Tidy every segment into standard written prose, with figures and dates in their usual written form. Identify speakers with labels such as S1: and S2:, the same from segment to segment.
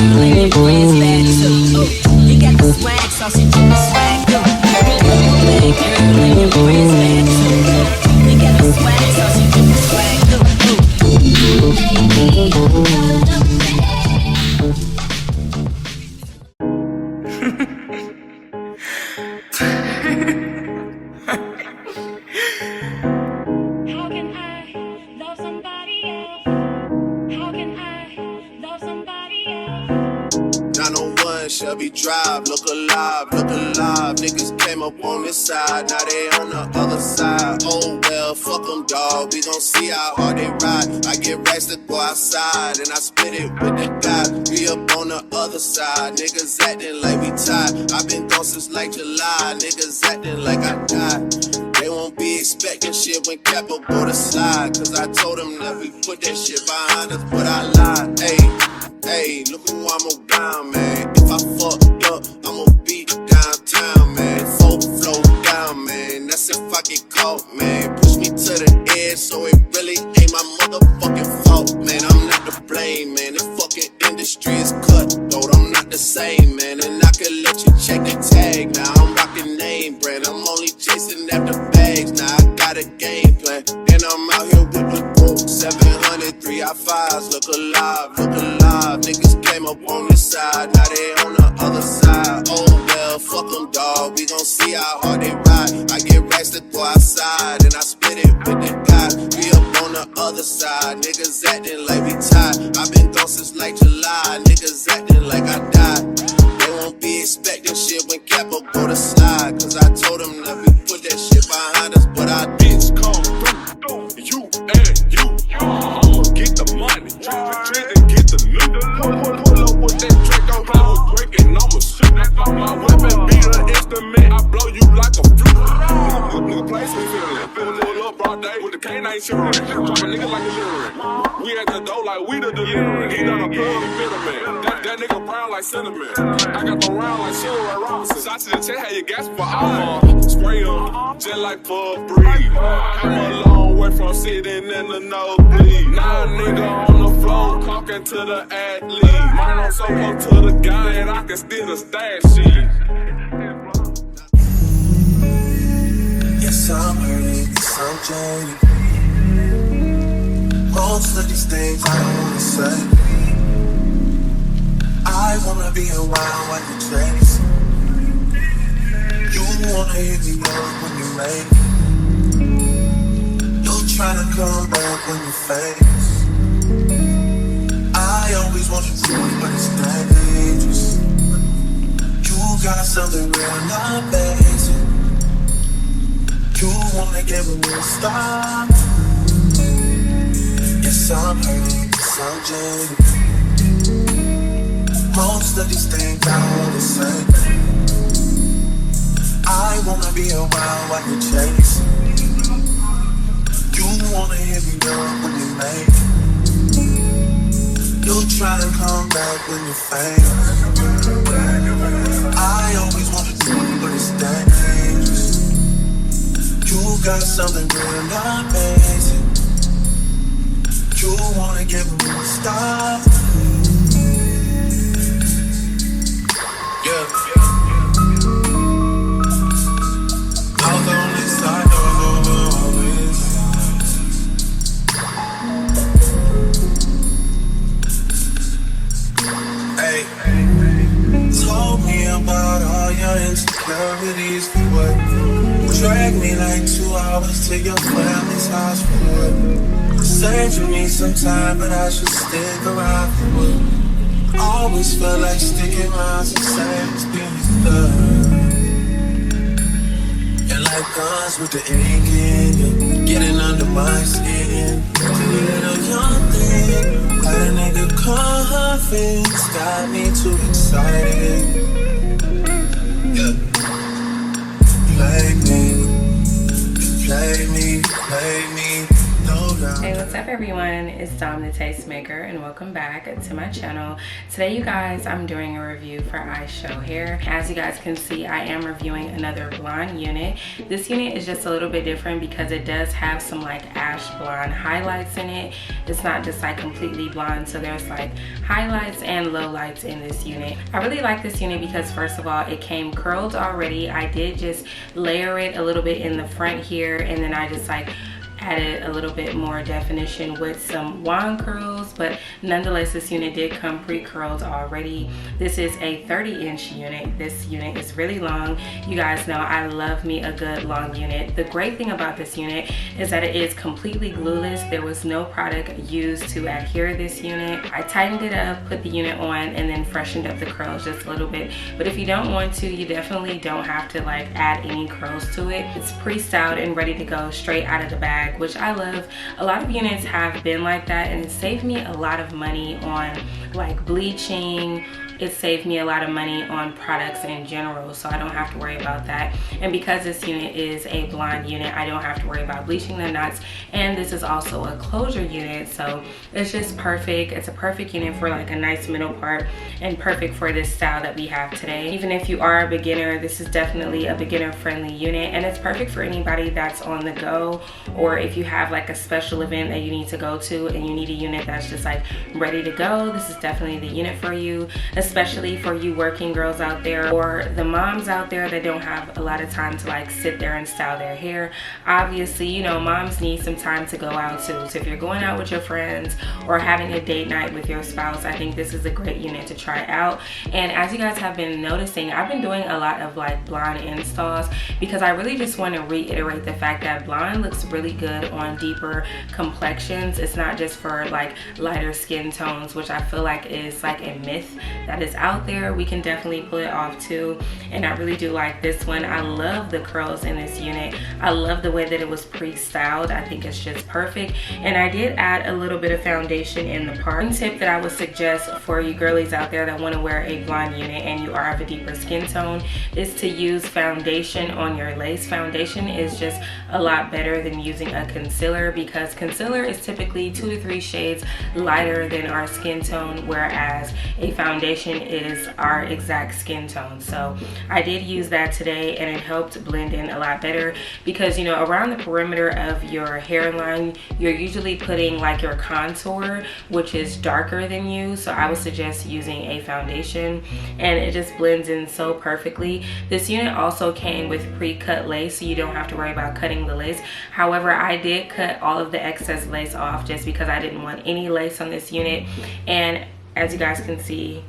S1: girl and your friends bad too. You got the swag, so she do the swag too. Bad girl and your friends bad too. You got the swag, so she do the swag too.
S2: How can I love somebody else? How can I love somebody else?
S3: 901 Shelby Drive, look alive, look alive. Niggas came up on this side, now they on the other side. Oh well, fuck them, dawg, we gon' see how hard they ride. I get racks to go outside, and I split it with the guys. We up on the other side, niggas acting like we tied. I been gone since like July, niggas acting like I died. They won't be expecting shit when Capo go to slide. Cause I told them that we put that shit behind us, but I lied. Hey, look who I'm around, man. If I fucked up, I'ma be downtown, man. Folk flow down, man. That's if I get caught, man. Push me to the edge, so it really ain't my motherfucking fault, man. I'm not to blame, man. The fucking industry is cutthroat. I'm not the same, man. And I can let you check the tag. Now I'm rocking name brand. I'm only chasing after bags. Now I got a game plan, and I'm out here with the group. 700 3i5s, look alive, look alive. Niggas came up on this side, now they on the other side. Oh well, fuck them, dawg, we gon' see how hard they ride. I get racks to go outside, and I split it with the guys. We up on the other side, niggas acting like we tied. I been gone since like July, niggas acting like I died. They won't be expecting shit when Capo go to slide. Cause I told them that we put that shit behind us, but I bitch come through, you and you. I'ma get the money, trick and get the loot. Pull up with that trick, I'm play with Drake and I'ma shoot. My weapon be the instrument, I blow you like a flute. Nigga place me feeling, pull up broad day with the canine shivering. Drop a nigga like a littering. We at the door like we the delivery. He done a plug, he bit a man. That nigga brown like cinnamon. I got the round like Sugar Ray Robinson. Shots to the chest, how you gas for I'ma spray em, just like for a breeze. I'm a long way from sitting in the nosebleed. Now a nigga on the floor talking to the athlete. Mine I'm so close to the guy and I can steal the stash sheet.
S4: Yes, I'm hurting, yes, I'm jaded. Most of these things I don't wanna say. I wanna be around when you chase. You wanna hit me up when you make. You're trying to come back when you face. I always want you to, but it's dangerous. You got something real, not basic. You wanna get me to stop. Yes, I'm hurting, yes, I'm jaded. Most of these things I don't wanna say. I wanna be around while you chase. You wanna hit me up when you make. You try to come back when you fail. I always wanted to, but it's dangerous. You got something real, not basic. You wanna get me to stop. Yeah. I was on this side, I was over always. Hey, told me about all your insecurities for what? Drag me like 2 hours to your family's house for what? Said you need some time, but I should stick around for what? Always felt like sticking around the same experience. And like guns with the ink in, getting under my skin. Little young thing, got a nigga confidence, got me too excited. Yeah. Play me, no doubt.
S5: Hey, What's up everyone, it's Dom the Tastemaker and welcome back to my channel. Today you guys, I'm doing a review for IShow hair. As you guys can see, I am reviewing another blonde unit. This unit is just a little bit different because it does have some like ash blonde highlights in it. It's not just like completely blonde, so there's like highlights and lowlights in this unit. I really like this unit because first of all, it came curled already. I did just layer it a little bit in the front here, and then I just like added a little bit more definition with some wand curls, but nonetheless this unit did come pre-curled already. This is a 30-inch unit. This unit is really long. You guys know I love me a good long unit. The great thing about this unit is that it is completely glueless. There was no product used to adhere this unit. I tightened it up, put the unit on, and then freshened up the curls just a little bit. But if you don't want to, you definitely don't have to like add any curls to it. It's pre-styled and ready to go straight out of the bag, which I love. A lot of units have been like that, and it saved me a lot of money on like bleaching. It saved me a lot of money on products in general, so I don't have to worry about that. And because this unit is a blonde unit, I don't have to worry about bleaching the knots. And this is also a closure unit, so it's just perfect. It's a perfect unit for like a nice middle part and perfect for this style that we have today. Even if you are a beginner, this is definitely a beginner friendly unit, and it's perfect for anybody that's on the go, or if you have like a special event that you need to go to and you need a unit that's just like ready to go. This is definitely the unit for you, especially for you working girls out there or the moms out there that don't have a lot of time to like sit there and style their hair. Obviously, you know, moms need some time to go out too. So if you're going out with your friends or having a date night with your spouse, I think this is a great unit to try out. And as you guys have been noticing, I've been doing a lot of like blonde installs because I really just want to reiterate the fact that blonde looks really good on deeper complexions. It's not just for like lighter skin tones, which I feel like is like a myth that is out there. We can definitely pull it off too, and I really do like this one. I love the curls in this unit. I love the way that it was pre-styled. I think it's just perfect. And I did add a little bit of foundation in the part. One tip that I would suggest for you girlies out there that want to wear a blonde unit and you are of a deeper skin tone is to use foundation on your lace. Foundation is just a lot better than using a concealer because concealer is typically 2 to 3 shades lighter than our skin tone, whereas a foundation is our exact skin tone. So I did use that today, and it helped blend in a lot better because, you know, around the perimeter of your hairline, you're usually putting like your contour, which is darker than you. So I would suggest using a foundation, and it just blends in so perfectly. This unit also came with pre-cut lace, so you don't have to worry about cutting the lace. However, I did cut all of the excess lace off just because I didn't want any lace on this unit. And as you guys can see,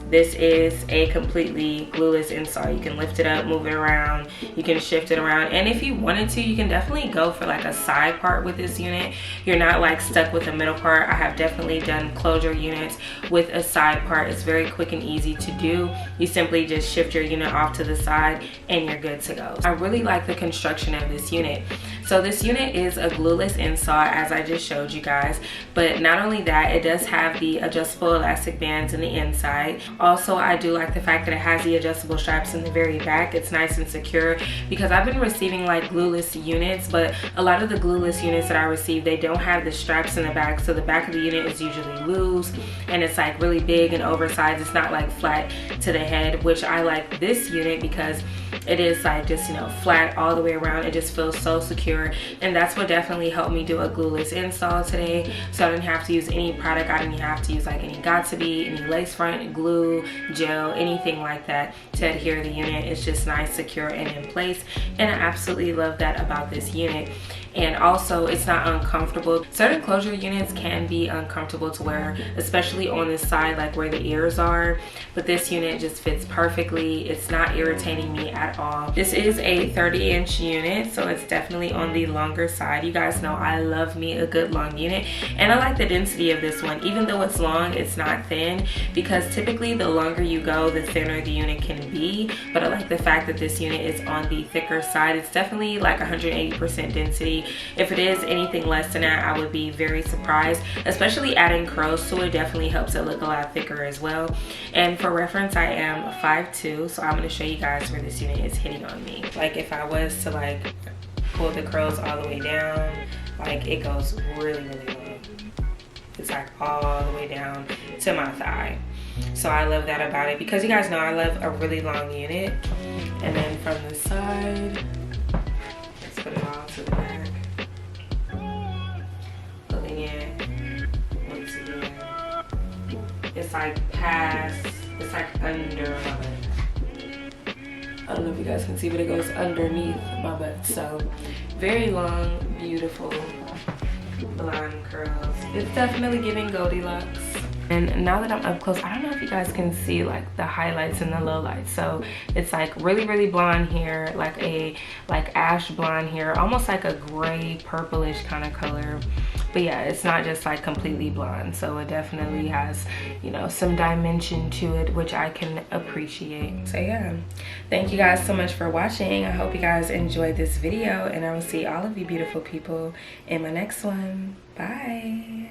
S5: this is a completely glueless install. You can lift it up, move it around, you can shift it around, and if you wanted to, you can definitely go for like a side part with this unit. You're not like stuck with a middle part. I have definitely done closure units with a side part. It's very quick and easy to do. You simply just shift your unit off to the side and you're good to go. I really like the construction of this unit. So this unit is a glueless install, as I just showed you guys, but not only that, it does have the adjustable elastic bands in the inside. Also, I do like the fact that it has the adjustable straps in the very back. It's nice and secure because I've been receiving like glueless units, but a lot of the glueless units that I receive, they don't have the straps in the back, so the back of the unit is usually loose and it's like really big and oversized. It's not like flat to the head, which I like this unit because it is like just, you know, flat all the way around. It just feels so secure, and that's what definitely helped me do a glueless install today. So I didn't have to use any product. I didn't have to use like any Got2b, any lace front glue, gel, anything like that to adhere the unit. It's just nice, secure, and in place, and I absolutely love that about this unit. And also, it's not uncomfortable. Certain closure units can be uncomfortable to wear, especially on this side, like where the ears are, but this unit just fits perfectly. It's not irritating me at all. This is a 30-inch unit, so it's definitely on the longer side. You guys know I love me a good long unit, and I like the density of this one. Even though it's long, it's not thin, because typically the longer you go, the thinner the unit can be, but I like the fact that this unit is on the thicker side. It's definitely like 180% density. If it is anything less than that, I would be very surprised, especially adding curls to it definitely helps it look a lot thicker as well. And for reference, I am 5'2", so I'm going to show you guys where this unit is hitting on me. Like if I was to like pull the curls all the way down, like it goes really, really long. It's like all the way down to my thigh. So I love that about it, because you guys know I love a really long unit. And then from the side, let's put it all to the back. But again, once again, it's like past, it's like under my butt. I don't know if you guys can see, but it goes underneath my butt. So very long, beautiful blonde curls. It's definitely giving Goldilocks. And now that I'm up close, I don't know if you guys can see like the highlights and the lowlights. So it's like really blonde here, like ash blonde here, almost like a gray purplish kind of color. But yeah, it's not just like completely blonde. So it definitely has, you know, some dimension to it, which I can appreciate. So yeah, thank you guys so much for watching. I hope you guys enjoyed this video, and I will see all of you beautiful people in my next one. Bye.